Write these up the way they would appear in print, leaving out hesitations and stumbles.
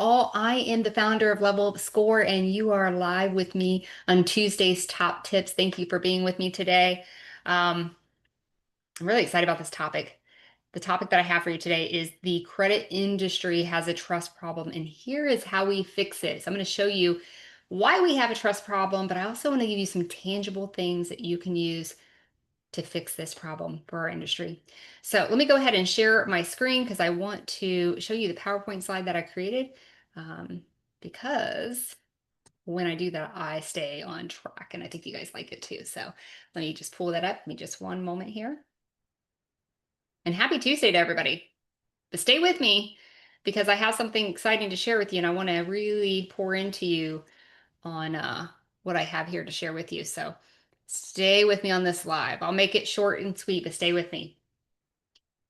all. I am the founder of Level Up Score, and you are live with me on Tuesday's Top Tips. Thank you for being with me today. Um, I'm really excited about this topic. The topic that I have for you today is the credit industry has a trust problem, and here is how we fix it. So I'm going to show you why we have a trust problem, but I also want to give you some tangible things that you can use to fix this problem for our industry. So let me go ahead and share my screen because I want to show you the PowerPoint slide that I created um, because when I do that, I stay on track and I think you guys like it too. So let me just pull that up. Give me just one moment here. And happy Tuesday to everybody. But stay with me because I have something exciting to share with you and I want to really pour into you on what I have here to share with you. So stay with me on this live. I'll make it short and sweet, but stay with me.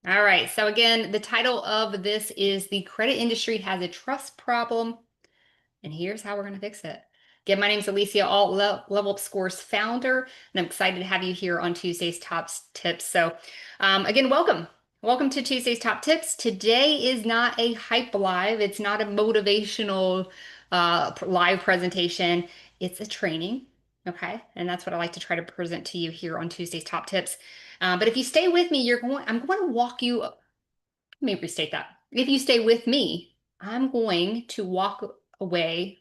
All right. So again, the title of this is The Credit Industry Has a Trust Problem, and here's how we're going to fix it. Again, my name is Alicia Alt, Level Up Scores founder, and I'm excited to have you here on Tuesday's Top Tips. So again, welcome. Welcome to Tuesday's Top Tips. Today is not a hype live. It's not a motivational live presentation. It's a training. Okay. And that's what I like to try to present to you here on Tuesday's Top Tips. But if you stay with me, I'm going to walk you, let me restate that. If you stay with me, I'm going to walk away.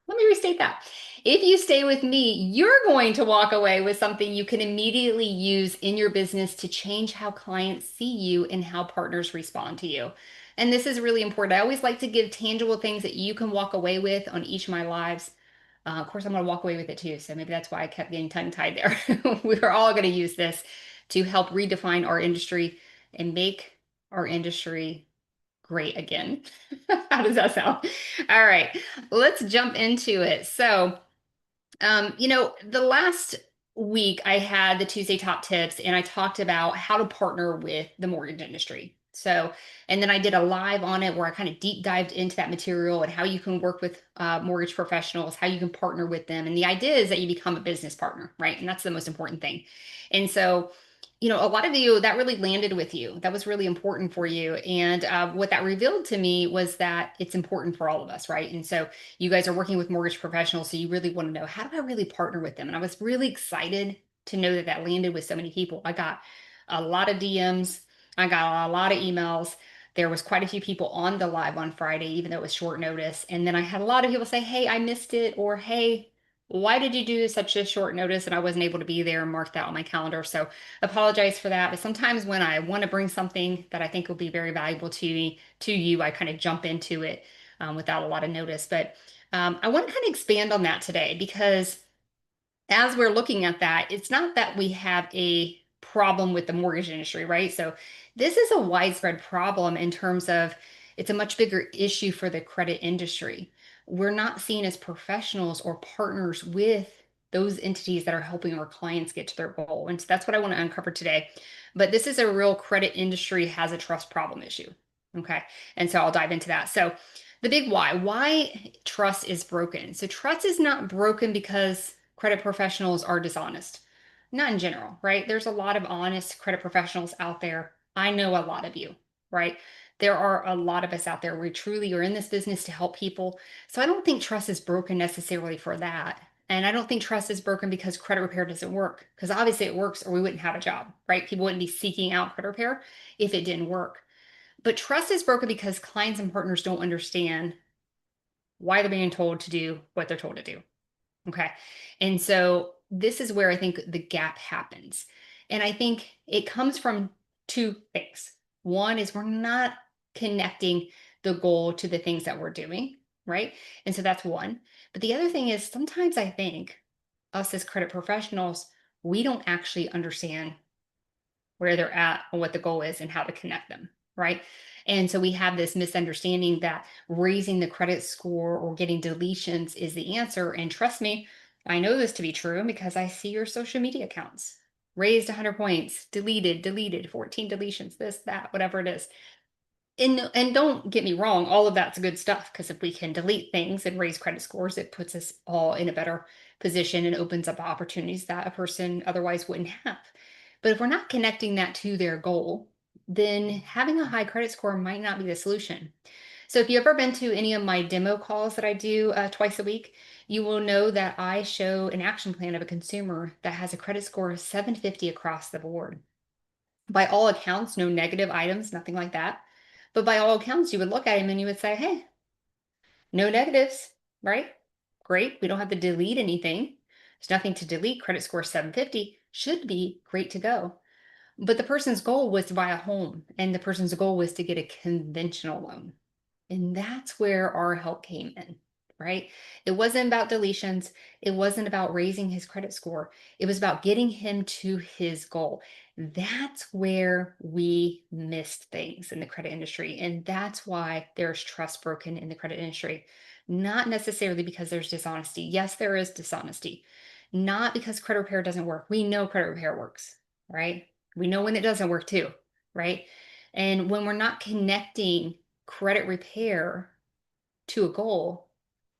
Let me restate that. If you stay with me, you're going to walk away with something you can immediately use in your business to change how clients see you and how partners respond to you. And this is really important. I always like to give tangible things that you can walk away with on each of my lives. Of course, I'm going to walk away with it too. So maybe that's why I kept getting tongue-tied there. We're all going to use this to help redefine our industry and make our industry great again. How does that sound? All right, let's jump into it. So, the last week I had the Tuesday Top Tips and I talked about how to partner with the mortgage industry. So, and then I did a live on it where I kind of deep dived into that material and how you can work with mortgage professionals, how you can partner with them. And the idea is that you become a business partner, right? And that's the most important thing. And so, a lot of you that really landed with you. That was really important for you. And what that revealed to me was that it's important for all of us, right? And so you guys are working with mortgage professionals, so you really want to know, how do I really partner with them? And I was really excited to know that that landed with so many people. I got a lot of DMs, I got a lot of emails. There was quite a few people on the live on Friday, even though it was short notice. And then I had a lot of people say, hey, I missed it, or hey, why did you do such a short notice and I wasn't able to be there and mark that on my calendar? So apologize for that. But sometimes when I want to bring something that I think will be very valuable to me, to you, I kind of jump into it without a lot of notice. But I want to kind of expand on that today because as we're looking at that, it's not that we have a problem with the mortgage industry, right? So this is a widespread problem in terms of it's a much bigger issue for the credit industry. We're not seen as professionals or partners with those entities that are helping our clients get to their goal. And so that's what I want to uncover today. But this is a real credit industry has a trust problem issue. Okay. And so I'll dive into that. So the big why trust is broken. So trust is not broken because credit professionals are dishonest. Not in general, right? There's a lot of honest credit professionals out there. I know a lot of you, right? There are a lot of us out there. We truly are in this business to help people. So I don't think trust is broken necessarily for that. And I don't think trust is broken because credit repair doesn't work. Because obviously it works or we wouldn't have a job, right? People wouldn't be seeking out credit repair if it didn't work. But trust is broken because clients and partners don't understand why they're being told to do what they're told to do. Okay. And so this is where I think the gap happens. And I think it comes from two things. One is we're not connecting the goal to the things that we're doing, right? And so that's one. But the other thing is sometimes I think us as credit professionals, we don't actually understand where they're at and what the goal is and how to connect them, right? And so we have this misunderstanding that raising the credit score or getting deletions is the answer. And trust me, I know this to be true because I see your social media accounts raised 100 points, deleted, 14 deletions, this, that, whatever it is. And don't get me wrong, all of that's good stuff because if we can delete things and raise credit scores, it puts us all in a better position and opens up opportunities that a person otherwise wouldn't have. But if we're not connecting that to their goal, then having a high credit score might not be the solution. So if you've ever been to any of my demo calls that I do twice a week, you will know that I show an action plan of a consumer that has a credit score of 750 across the board. By all accounts, no negative items, nothing like that. But by all accounts, you would look at him and you would say, hey, no negatives, right? Great. We don't have to delete anything. There's nothing to delete. Credit score 750 should be great to go. But the person's goal was to buy a home, and the person's goal was to get a conventional loan. And that's where our help came in, right? It wasn't about deletions. It wasn't about raising his credit score. It was about getting him to his goal. That's where we missed things in the credit industry. And that's why there's trust broken in the credit industry. Not necessarily because there's dishonesty. Yes, there is dishonesty. Not because credit repair doesn't work. We know credit repair works, right? We know when it doesn't work too, right? And when we're not connecting credit repair to a goal,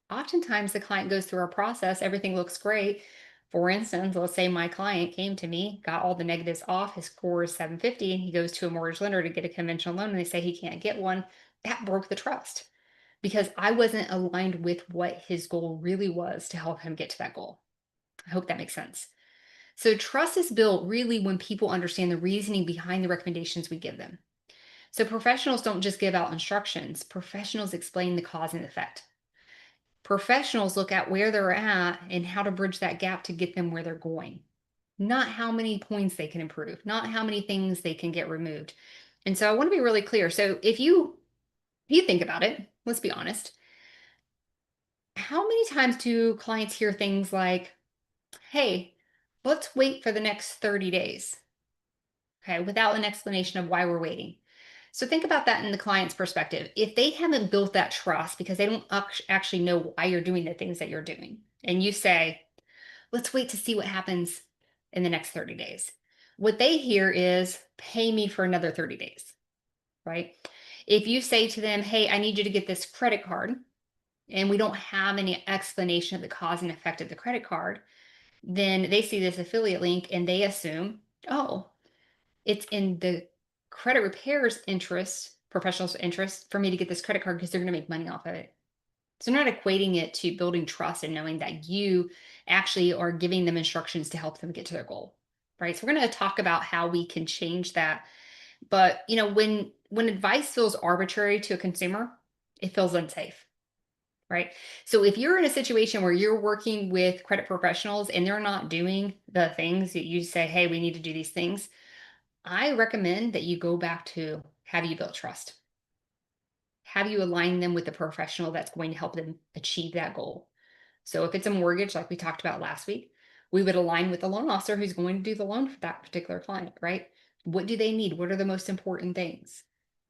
oftentimes the client goes through our process, everything looks great. For instance, let's say my client came to me, got all the negatives off, his score is 750, and he goes to a mortgage lender to get a conventional loan, and they say he can't get one. That broke the trust because I wasn't aligned with what his goal really was to help him get to that goal. I hope that makes sense. So, trust is built really when people understand the reasoning behind the recommendations we give them. So professionals don't just give out instructions. Professionals explain the cause and effect. Professionals look at where they're at and how to bridge that gap to get them where they're going. Not how many points they can improve, not how many things they can get removed. And so I want to be really clear. So if you think about it, let's be honest. How many times do clients hear things like, "Hey, let's wait for the next 30 days." Okay, without an explanation of why we're waiting. So think about that in the client's perspective. If they haven't built that trust because they don't actually know why you're doing the things that you're doing, and you say, let's wait to see what happens in the next 30 days. What they hear is, pay me for another 30 days, right? If you say to them, hey, I need you to get this credit card, and we don't have any explanation of the cause and effect of the credit card, then they see this affiliate link and they assume, oh, it's in the credit repair's interest, professional's interest, for me to get this credit card because they're going to make money off of it. So not equating it to building trust and knowing that you actually are giving them instructions to help them get to their goal. Right. So we're going to talk about how we can change that. But when advice feels arbitrary to a consumer, it feels unsafe. Right. So if you're in a situation where you're working with credit professionals and they're not doing the things that you say, hey, we need to do these things, I recommend that you go back to, have you built trust? Have you aligned them with a professional that's going to help them achieve that goal? So if it's a mortgage, like we talked about last week, we would align with the loan officer who's going to do the loan for that particular client, right? What do they need? What are the most important things?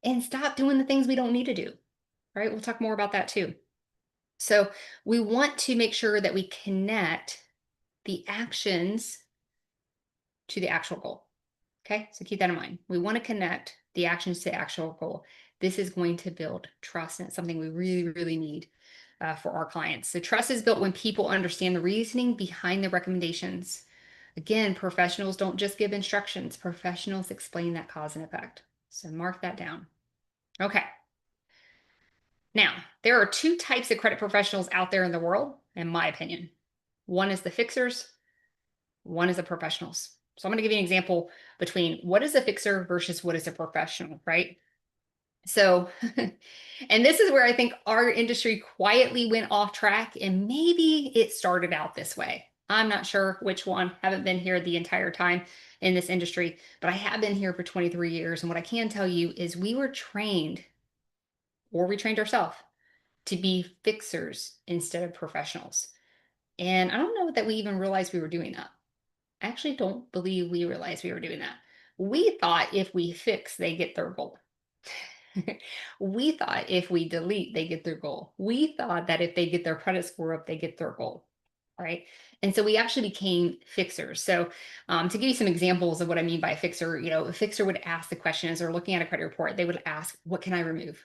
And stop doing the things we don't need to do, right? We'll talk more about that too. So we want to make sure that we connect the actions to the actual goal. Okay, so keep that in mind. We want to connect the actions to the actual goal. This is going to build trust, and it's something we really, really need for our clients. So, trust is built when people understand the reasoning behind the recommendations. Again, professionals don't just give instructions, professionals explain that cause and effect. So, mark that down. Okay. Now, there are two types of credit professionals out there in the world, in my opinion. One is the fixers, one is the professionals. So I'm going to give you an example between what is a fixer versus what is a professional, right? So, and this is where I think our industry quietly went off track, and maybe it started out this way. I'm not sure which one. Haven't been here the entire time in this industry, but I have been here for 23 years. And what I can tell you is we were trained, or we trained ourselves, to be fixers instead of professionals. And I don't know that we even realized we were doing that. I actually don't believe we realized we were doing that. We thought if we fix, they get their goal. We thought if we delete, they get their goal. We thought that if they get their credit score up, they get their goal. Right. And so we actually became fixers. So to give you some examples of what I mean by a fixer, a fixer would ask the question as they're looking at a credit report, they would ask, what can I remove?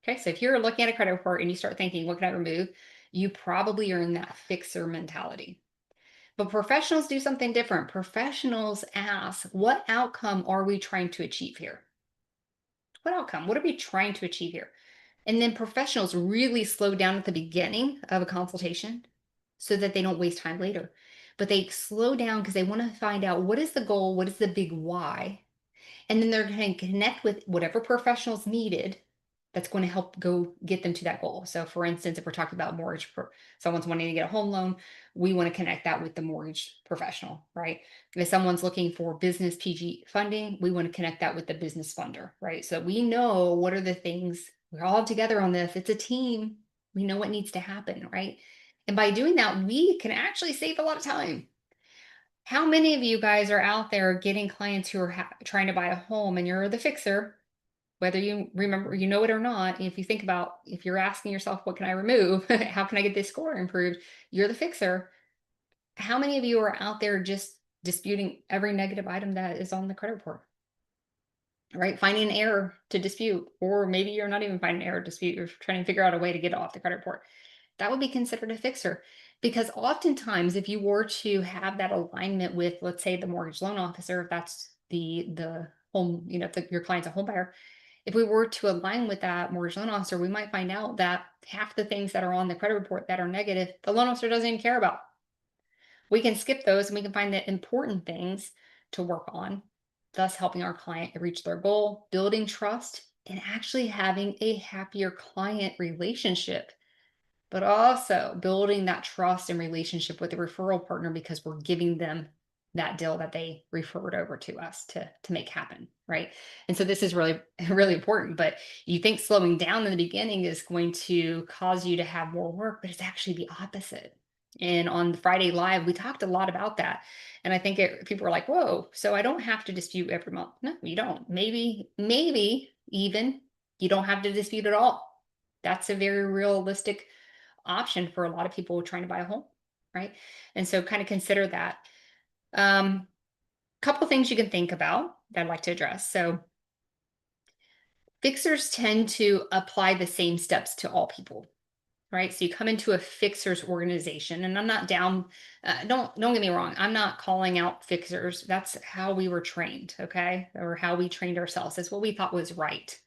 Okay. So if you're looking at a credit report and you start thinking, what can I remove? You probably are in that fixer mentality. But professionals do something different. Professionals ask, what outcome are we trying to achieve here? What outcome? What are we trying to achieve here? And then professionals really slow down at the beginning of a consultation so that they don't waste time later. But they slow down because they want to find out what is the goal, what is the big why, and then they're going to connect with whatever professionals needed that's going to help go get them to that goal. So, for instance, if we're talking about mortgage, someone's wanting to get a home loan, we want to connect that with the mortgage professional, right? If someone's looking for business PG funding, we want to connect that with the business funder, right? So we know what are the things, we're all together on this. It's a team. We know what needs to happen, right? And by doing that, we can actually save a lot of time. How many of you guys are out there getting clients who are trying to buy a home and you're the fixer, whether you remember, you know it or not? If you think about, if you're asking yourself, what can I remove? How can I get this score improved? You're the fixer. How many of you are out there just disputing every negative item that is on the credit report? Right? Finding an error to dispute, or maybe you're not even finding an error to dispute. You're trying to figure out a way to get it off the credit report. That would be considered a fixer. Because oftentimes, if you were to have that alignment with, let's say, the mortgage loan officer, if that's the home, if your client's a home buyer, if we were to align with that mortgage loan officer, we might find out that half the things that are on the credit report that are negative, the loan officer doesn't even care about. We can skip those and we can find the important things to work on, thus helping our client reach their goal, building trust, and actually having a happier client relationship, but also building that trust and relationship with the referral partner because we're giving them that deal that they referred over to us to make happen, right? And so this is really really important. But you think slowing down in the beginning is going to cause you to have more work, but it's actually the opposite. And on the Friday Live, we talked a lot about that. And I think people were like, whoa, so I don't have to dispute every month. No, you don't. Maybe even you don't have to dispute at all. That's a very realistic option for a lot of people trying to buy a home, right? And so kind of consider that. Couple things you can think about that I'd like to address. So fixers tend to apply the same steps to all people, right? So you come into a fixers organization, and I'm not down. Don't get me wrong. I'm not calling out fixers. That's how we were trained, okay, or how we trained ourselves. That's what we thought was right.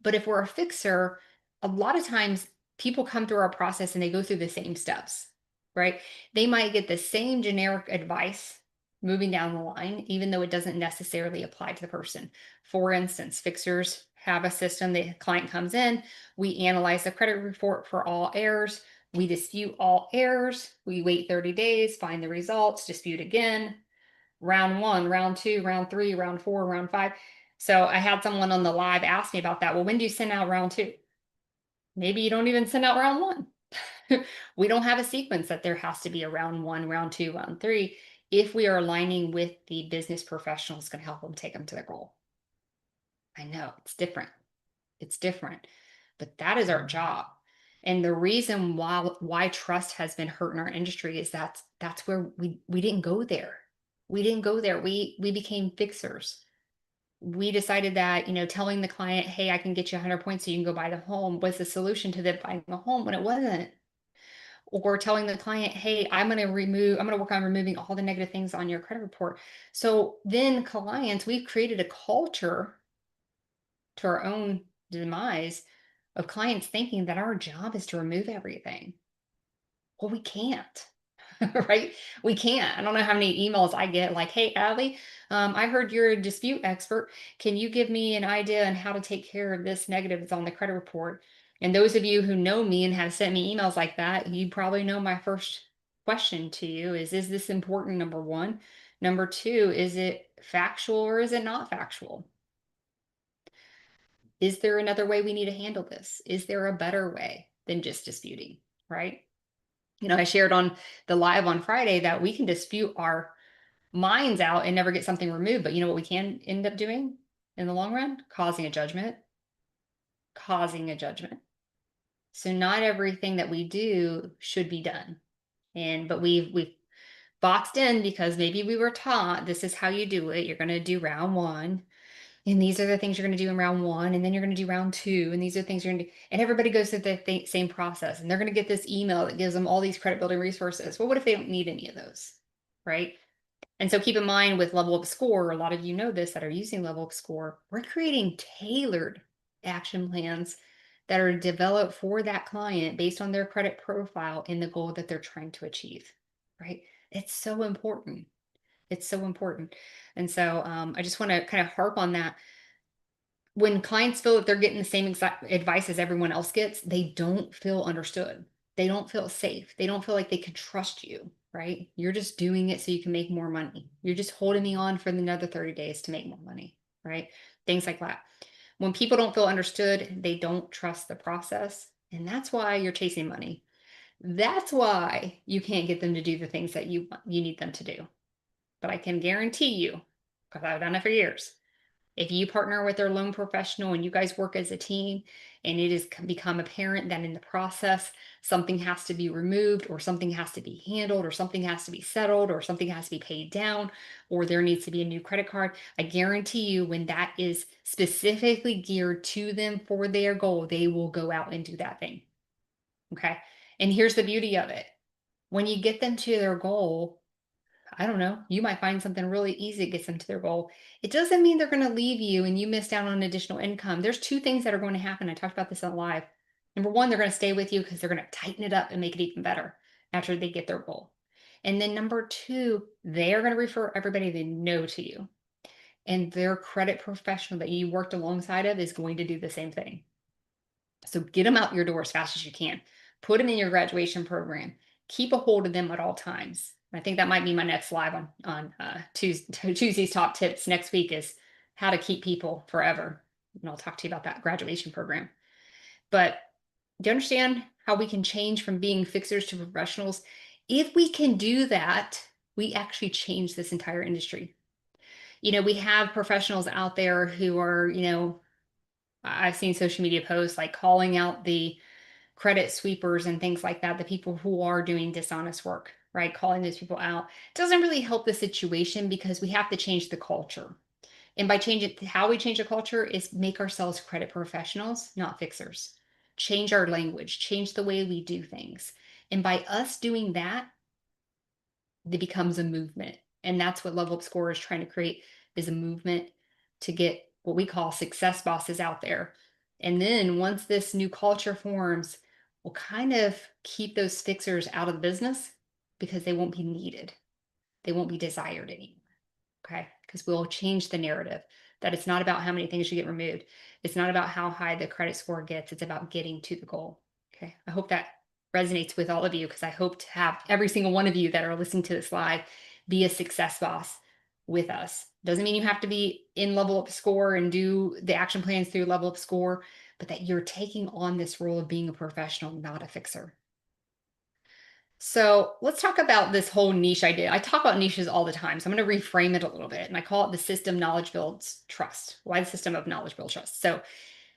But if we're a fixer, a lot of times people come through our process and they go through the same steps, right? They might get the same generic advice moving down the line, even though it doesn't necessarily apply to the person. For instance, fixers have a system, the client comes in, we analyze the credit report for all errors, we dispute all errors, we wait 30 days, find the results, dispute again, round one, round two, round three, round four, round five. So I had someone on the live ask me about that. Well, when do you send out round two? Maybe you don't even send out round one. We don't have a sequence that there has to be a round one, round two, round three. If we are aligning with the business professionals, going to help them take them to their goal. I know it's different. It's different, but that is our job. And the reason why trust has been hurt in our industry is that's where we didn't go there. We didn't go there. We became fixers. We decided that, telling the client, hey, I can get you 100 points so you can go buy the home was the solution to them buying the home when it wasn't. Or telling the client, hey, I'm going to work on removing all the negative things on your credit report. So then clients, we've created a culture to our own demise of clients thinking that our job is to remove everything. Well, we can't. Right? We can't. I don't know how many emails I get like, hey, Allie, I heard you're a dispute expert. Can you give me an idea on how to take care of this negative that's on the credit report? And those of you who know me and have sent me emails like that, you probably know my first question to you is this important? Number one. Number two, is it factual or is it not factual? Is there another way we need to handle this? Is there a better way than just disputing? Right? I shared on the live on Friday that we can dispute our minds out and never get something removed. But you know what we can end up doing in the long run? Causing a judgment. Causing a judgment. So not everything that we do should be done. But we've boxed in because maybe we were taught this is how you do it. You're going to do round one. And these are the things you're going to do in round one. And then you're going to do round two. And these are the things you're going to do. And everybody goes through the same process. And they're going to get this email that gives them all these credit building resources. Well, what if they don't need any of those? Right? And so keep in mind with Level Up Score, a lot of you know this that are using Level Up Score, we're creating tailored action plans that are developed for that client based on their credit profile and the goal that they're trying to achieve, right? It's so important. It's so important. And so I just want to kind of harp on that. When clients feel that they're getting the same exact advice as everyone else gets, they don't feel understood. They don't feel safe. They don't feel like they can trust you, right? You're just doing it so you can make more money. You're just holding me on for another 30 days to make more money, right? Things like that. When people don't feel understood, they don't trust the process. And that's why you're chasing money. That's why you can't get them to do the things that you need them to do. But I can guarantee you, because I've done it for years, if you partner with their loan professional and you guys work as a team and it has become apparent that in the process something has to be removed or something has to be handled or something has to be settled or something has to be paid down or there needs to be a new credit card, I guarantee you when that is specifically geared to them for their goal, they will go out and do that thing. Okay. And here's the beauty of it. When you get them to their goal, I don't know, you might find something really easy that gets them to their goal. It doesn't mean they're going to leave you and you miss out on additional income. There's two things that are going to happen. I talked about this on live. Number one, they're going to stay with you because they're going to tighten it up and make it even better after they get their goal. And then number two, they're going to refer everybody they know to you. And their credit professional that you worked alongside of is going to do the same thing. So get them out your door as fast as you can. Put them in your graduation program. Keep a hold of them at all times. I think that might be my next live on Tuesday's top tips next week is how to keep people forever. And I'll talk to you about that graduation program. But do you understand how we can change from being fixers to professionals? If we can do that, we actually change this entire industry. We have professionals out there who are, I've seen social media posts like calling out the credit sweepers and things like that, the people who are doing dishonest work, right? Calling those people out doesn't really help the situation because we have to change the culture. And by changing how we change the culture is make ourselves credit professionals, not fixers. Change our language, change the way we do things. And by us doing that, it becomes a movement. And that's what Level Up Score is trying to create is a movement to get what we call success bosses out there. And then once this new culture forms, we'll kind of keep those fixers out of the business because they won't be needed. They won't be desired anymore. Okay. Because we'll change the narrative that it's not about how many things you get removed. It's not about how high the credit score gets. It's about getting to the goal. Okay. I hope that resonates with all of you because I hope to have every single one of you that are listening to this live be a success boss with us. Doesn't mean you have to be in Level Up Score and do the action plans through Level Up Score, but that you're taking on this role of being a professional, not a fixer. So let's talk about this whole niche idea. I talk about niches all the time, so I'm going to reframe it a little bit. And I call it the system knowledge builds trust. Why the system of knowledge builds trust? So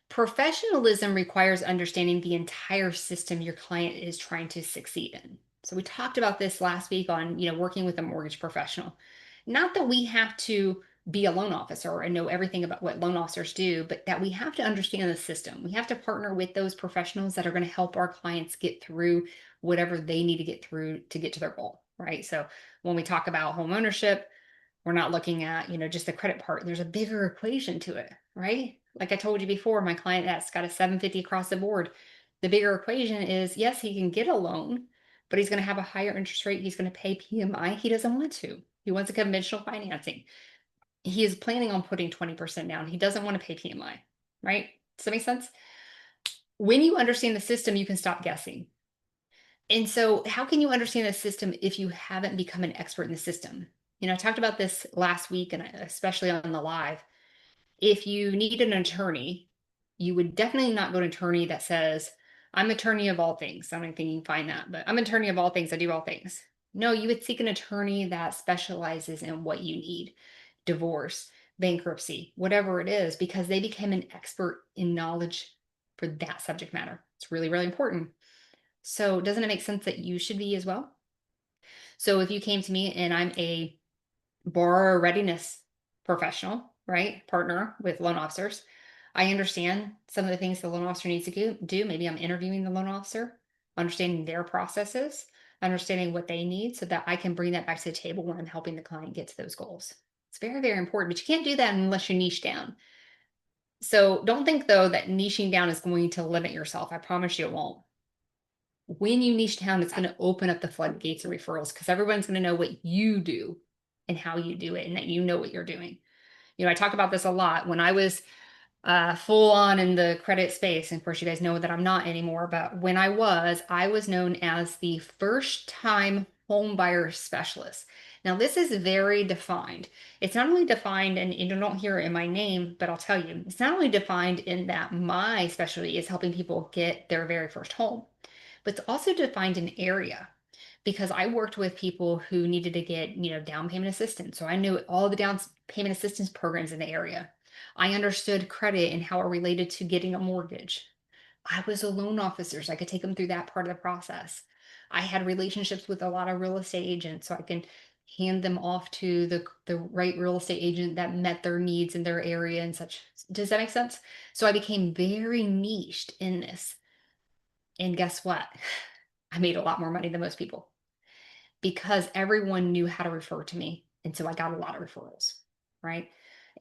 professionalism requires understanding the entire system your client is trying to succeed in. So we talked about this last week on, working with a mortgage professional. Not that we have to be a loan officer and know everything about what loan officers do, but that we have to understand the system. We have to partner with those professionals that are going to help our clients get through whatever they need to get through to get to their goal, right? So when we talk about home ownership, we're not looking at, just the credit part. There's a bigger equation to it, right? Like I told you before, my client that's got a 750 across the board. The bigger equation is, yes, he can get a loan, but he's going to have a higher interest rate. He's going to pay PMI. He doesn't want to. He wants a conventional financing. He is planning on putting 20% down. He doesn't want to pay PMI, right? Does that make sense? When you understand the system, you can stop guessing. And so, how can you understand the system if you haven't become an expert in the system? I talked about this last week and especially on the live. If you need an attorney, you would definitely not go to an attorney that says, I'm attorney of all things. I don't think you can find that, but I'm attorney of all things. I do all things. No, you would seek an attorney that specializes in what you need, divorce, bankruptcy, whatever it is, because they became an expert in knowledge for that subject matter. It's really, really important. So doesn't it make sense that you should be as well? So if you came to me and I'm a borrower readiness professional, right? Partner with loan officers. I understand some of the things the loan officer needs to do. Maybe I'm interviewing the loan officer, understanding their processes, understanding what they need so that I can bring that back to the table when I'm helping the client get to those goals. It's very, very important, but you can't do that unless you niche down. So don't think though that niching down is going to limit yourself. I promise you it won't. When you niche down, it's going to open up the floodgates of referrals because everyone's going to know what you do and how you do it and that you know what you're doing. I talk about this a lot. When I was full on in the credit space, and of course, you guys know that I'm not anymore, but when I was known as the first time home buyer specialist. Now, this is very defined. It's not only defined, and you don't hear it in my name, but I'll tell you, it's not only defined in that my specialty is helping people get their very first home, but it's also defined in area because I worked with people who needed to get, down payment assistance. So I knew all the down payment assistance programs in the area. I understood credit and how it related to getting a mortgage. I was a loan officer, so I could take them through that part of the process. I had relationships with a lot of real estate agents, so I can hand them off to the right real estate agent that met their needs in their area and such. Does that make sense? So I became very niched in this. And guess what? I made a lot more money than most people because everyone knew how to refer to me. And so I got a lot of referrals, right?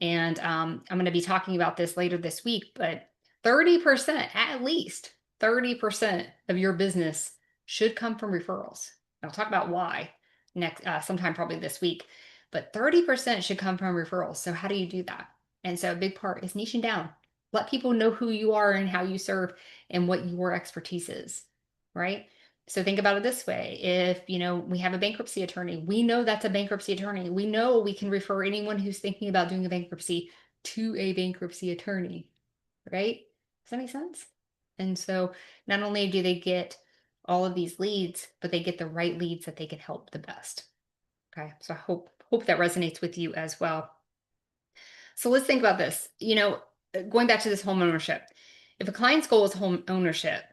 And I'm going to be talking about this later this week, but 30%, at least 30% of your business should come from referrals. And I'll talk about why next, sometime probably this week, but 30% should come from referrals. So how do you do that? And so a big part is niching down. Let people know who you are and how you serve and what your expertise is, right? So think about it this way. If, we have a bankruptcy attorney, we know that's a bankruptcy attorney. We know we can refer anyone who's thinking about doing a bankruptcy to a bankruptcy attorney, right? Does that make sense? And so not only do they get all of these leads, but they get the right leads that they can help the best. Okay. So I hope that resonates with you as well. So let's think about this. Going back to this home ownership. If a client's goal is home ownership,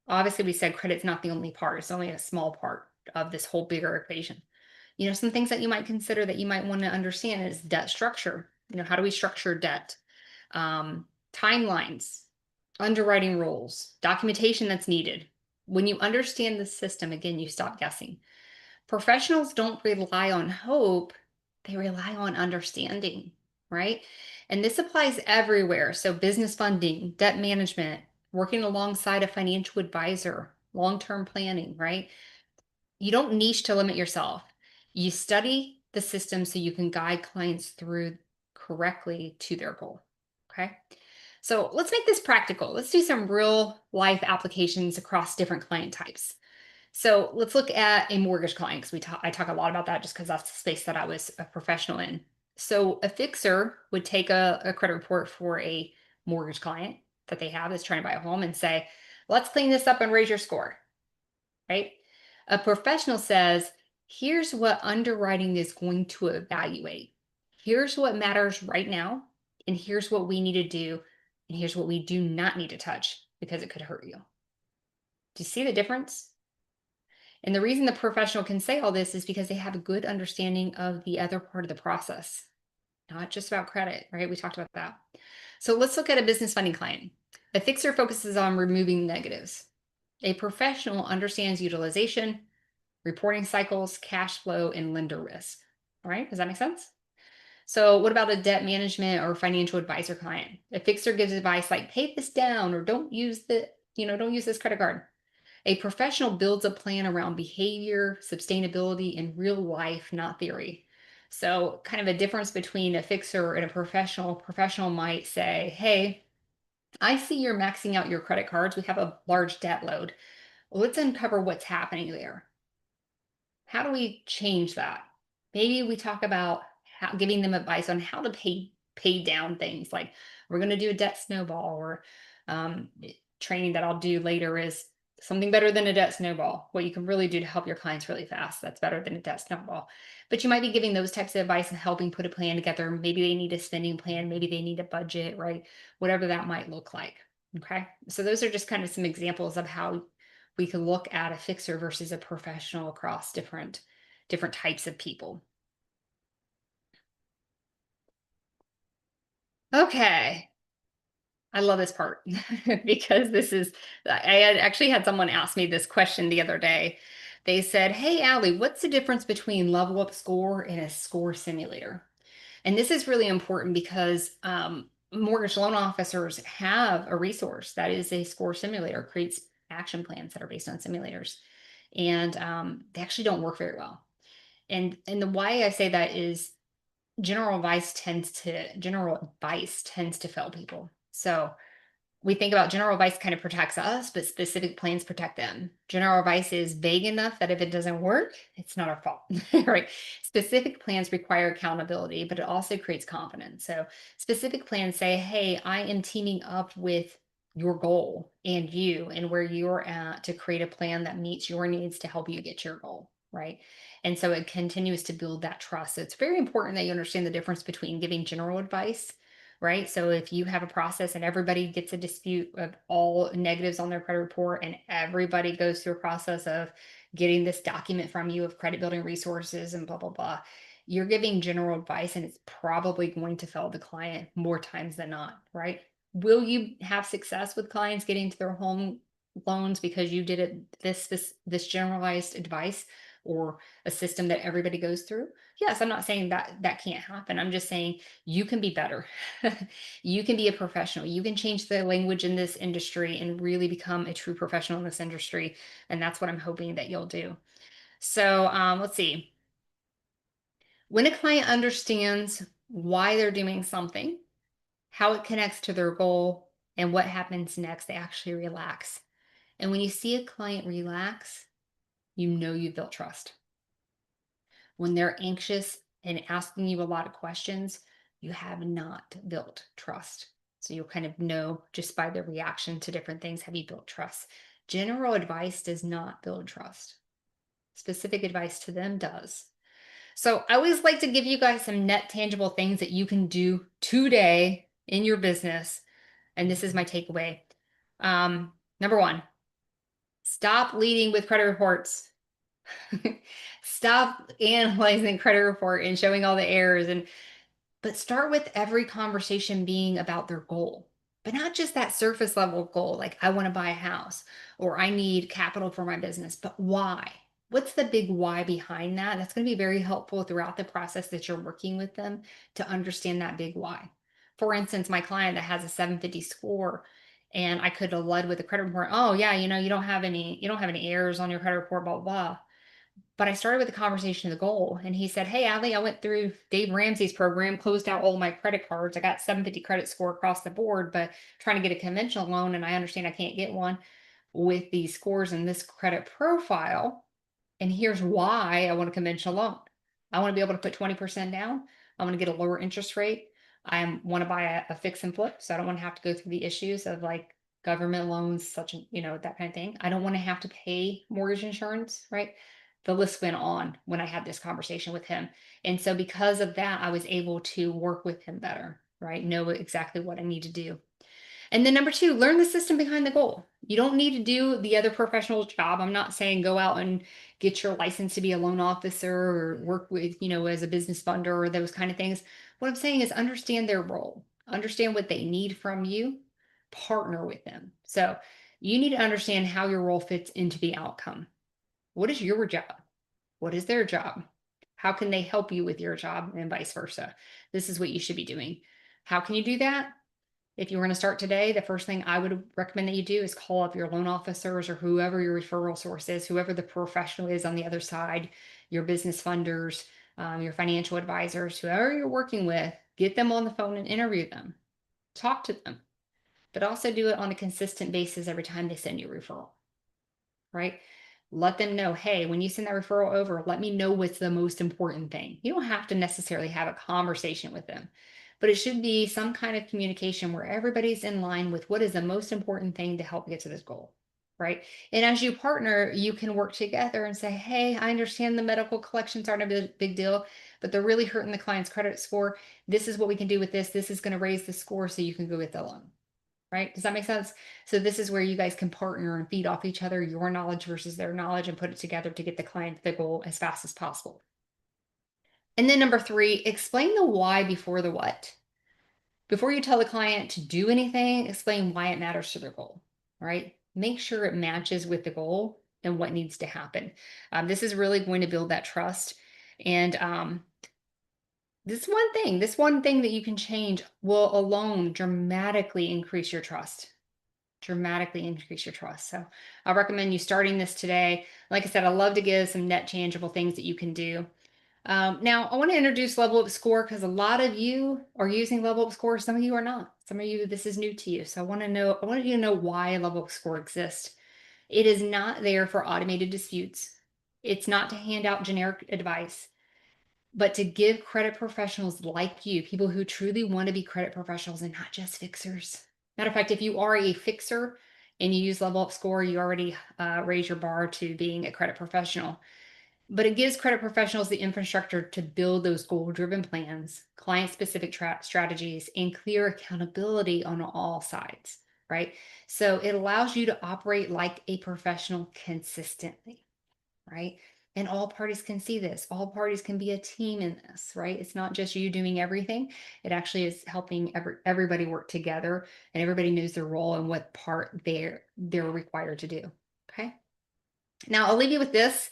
obviously we said credit's not the only part. It's only a small part of this whole bigger equation. Some things that you might consider that you might want to understand is debt structure. How do we structure debt? Timelines, underwriting rules, documentation that's needed. When you understand the system, again, you stop guessing. Professionals don't rely on hope, they rely on understanding, right? And this applies everywhere. So, business funding, debt management, working alongside a financial advisor, long term planning, right? You don't niche to limit yourself. You study the system so you can guide clients through correctly to their goal. Okay. So let's make this practical. Let's do some real life applications across different client types. So let's look at a mortgage client because I talk a lot about that just because that's the space that I was a professional in. So a fixer would take a credit report for a mortgage client that they have that's trying to buy a home and say, let's clean this up and raise your score, right? A professional says, here's what underwriting is going to evaluate. Here's what matters right now, and here's what we need to do, and here's what we do not need to touch because it could hurt you. Do you see the difference? And the reason the professional can say all this is because they have a good understanding of the other part of the process, not just about credit, right? We talked about that. So let's look at a business funding client. A fixer focuses on removing negatives. A professional understands utilization, reporting cycles, cash flow, and lender risk. All right, does that make sense? So what about a debt management or financial advisor client? A fixer gives advice like pay this down or don't use this credit card. A professional builds a plan around behavior, sustainability, and real life, not theory. So, kind of a difference between a fixer and a professional. Professional might say, hey, I see you're maxing out your credit cards. We have a large debt load. Let's uncover what's happening there. How do we change that? Maybe we talk about giving them advice on how to pay down things. Like we're going to do a debt snowball, or training that I'll do later is something better than a debt snowball. What you can really do to help your clients really fast. That's better than a debt snowball. But you might be giving those types of advice and helping put a plan together. Maybe they need a spending plan. Maybe they need a budget, right? Whatever that might look like. Okay. So those are just kind of some examples of how we could look at a fixer versus a professional across different types of people. Okay. I love this part because I had actually had someone ask me this question the other day. They said, hey, Allie, what's the difference between Level Up Score and a score simulator? And this is really important because mortgage loan officers have a resource that is a score simulator, creates action plans that are based on simulators. And they actually don't work very well. And the why I say that is general advice tends to fail people. So we think about general advice kind of protects us, but specific plans protect them. General advice is vague enough that if it doesn't work, it's not our fault, right? Specific plans require accountability, but it also creates confidence. So specific plans say, hey, I am teaming up with your goal and you and where you're at to create a plan that meets your needs to help you get your goal, right? And so it continues to build that trust. So it's very important that you understand the difference between giving general advice, right? So if you have a process and everybody gets a dispute of all negatives on their credit report and everybody goes through a process of getting this document from you of credit building resources and blah, blah, blah, you're giving general advice and it's probably going to fail the client more times than not, right? Will you have success with clients getting to their home loans because you did it this generalized advice or a system that everybody goes through? Yes, I'm not saying that that can't happen. I'm just saying you can be better. You can be a professional. You can change the language in this industry and really become a true professional in this industry. And that's what I'm hoping that you'll do. So let's see. When a client understands why they're doing something, how it connects to their goal, and what happens next, they actually relax. And when you see a client relax, you know you've built trust. When they're anxious and asking you a lot of questions, you have not built trust. So you'll kind of know just by the reaction to different things, have you built trust? General advice does not build trust. Specific advice to them does. So I always like to give you guys some net tangible things that you can do today in your business. And this is my takeaway. Number one, stop leading with credit reports. Stop analyzing credit report and showing all the errors, but start with every conversation being about their goal. But not just that surface level goal, like I want to buy a house or I need capital for my business, but why? What's the big why behind that? That's going to be very helpful throughout the process that you're working with them to understand that big why. For instance, my client that has a 750 score, and I could have led with a credit report. Oh yeah, you don't have any errors on your credit report, blah, blah, blah. But I started with the conversation of the goal. And he said, hey, Allie, I went through Dave Ramsey's program, closed out all my credit cards. I got 750 credit score across the board, but trying to get a conventional loan. And I understand I can't get one with these scores and this credit profile. And here's why I want a conventional loan. I want to be able to put 20% down. I want to get a lower interest rate. I want to buy a fix and flip. So I don't want to have to go through the issues of like government loans, that kind of thing. I don't want to have to pay mortgage insurance, right? The list went on when I had this conversation with him. And so because of that, I was able to work with him better, right? Know exactly what I need to do. And then number two, learn the system behind the goal. You don't need to do the other professional job. I'm not saying go out and get your license to be a loan officer or work with, as a business funder or those kind of things. What I'm saying is understand their role, understand what they need from you, partner with them. So you need to understand how your role fits into the outcome. What is your job? What is their job? How can they help you with your job and vice versa? This is what you should be doing. How can you do that? If you were going to start today, the first thing I would recommend that you do is call up your loan officers or whoever your referral source is, whoever the professional is on the other side, your business funders, your financial advisors, whoever you're working with, get them on the phone and interview them. Talk to them, but also do it on a consistent basis every time they send you a referral, right? Let them know, hey, when you send that referral over, let me know what's the most important thing. You don't have to necessarily have a conversation with them, but it should be some kind of communication where everybody's in line with what is the most important thing to help get to this goal, right? And as you partner, you can work together and say, hey, I understand the medical collections aren't a big deal, but they're really hurting the client's credit score. This is what we can do with this. This is going to raise the score so you can go get the loan. Right? Does that make sense? So this is where you guys can partner and feed off each other, your knowledge versus their knowledge, and put it together to get the client to the goal as fast as possible. And then number three, explain the why before the what. Before you tell the client to do anything, explain why it matters to their goal, right? Make sure it matches with the goal and what needs to happen. This is really going to build that trust. And This one thing that you can change will alone dramatically increase your trust. Dramatically increase your trust. So I recommend you starting this today. Like I said, I love to give some net tangible things that you can do. Now, I want to introduce Level Up Score because a lot of you are using Level Up Score. Some of you are not. Some of you, this is new to you. So I wanted you to know why Level Up Score exists. It is not there for automated disputes. It's not to hand out generic advice, but to give credit professionals like you, people who truly want to be credit professionals and not just fixers. Matter of fact, if you are a fixer and you use Level Up Score, you already raise your bar to being a credit professional. But it gives credit professionals the infrastructure to build those goal-driven plans, client-specific strategies, and clear accountability on all sides, right? So it allows you to operate like a professional consistently, right? And all parties can see this. All parties can be a team in this, right? It's not just you doing everything. It actually is helping everybody work together, and everybody knows their role and what part they're required to do. Okay. Now I'll leave you with this.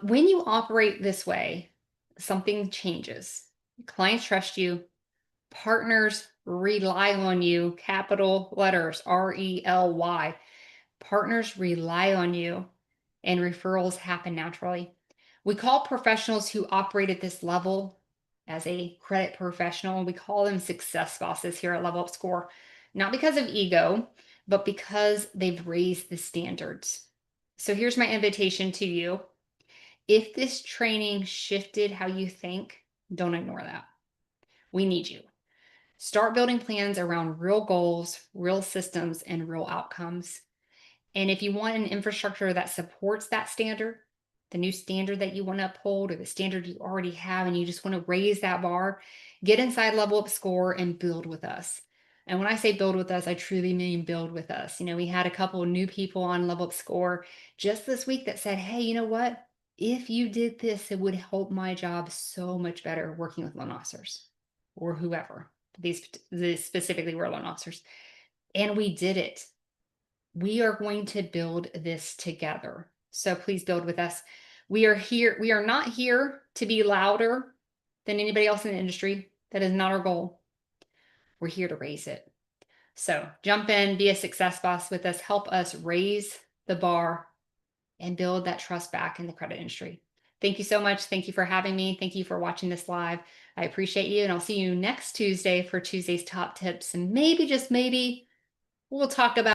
When you operate this way, something changes. Clients trust you. Partners rely on you. Capital letters RELY. Partners rely on you, and referrals happen naturally. We call professionals who operate at this level as a credit professional, we call them success bosses here at Level Up Score, not because of ego, but because they've raised the standards. So here's my invitation to you. If this training shifted how you think, don't ignore that. We need you. Start building plans around real goals, real systems, and real outcomes. And if you want an infrastructure that supports that standard, the new standard that you want to uphold or the standard you already have, and you just want to raise that bar, get inside Level Up Score and build with us. And when I say build with us, I truly mean build with us. You know, we had a couple of new people on Level Up Score just this week that said, hey, you know what? If you did this, it would help my job so much better working with loan officers or whoever. These specifically were loan officers. And we did it. We are going to build this together. So please build with us. We are here. We are not here to be louder than anybody else in the industry. That is not our goal. We're here to raise it. So jump in, be a success boss with us, help us raise the bar and build that trust back in the credit industry. Thank you so much. Thank you for having me. Thank you for watching this live. I appreciate you. And I'll see you next Tuesday for Tuesday's top tips. And maybe, just maybe, we'll talk about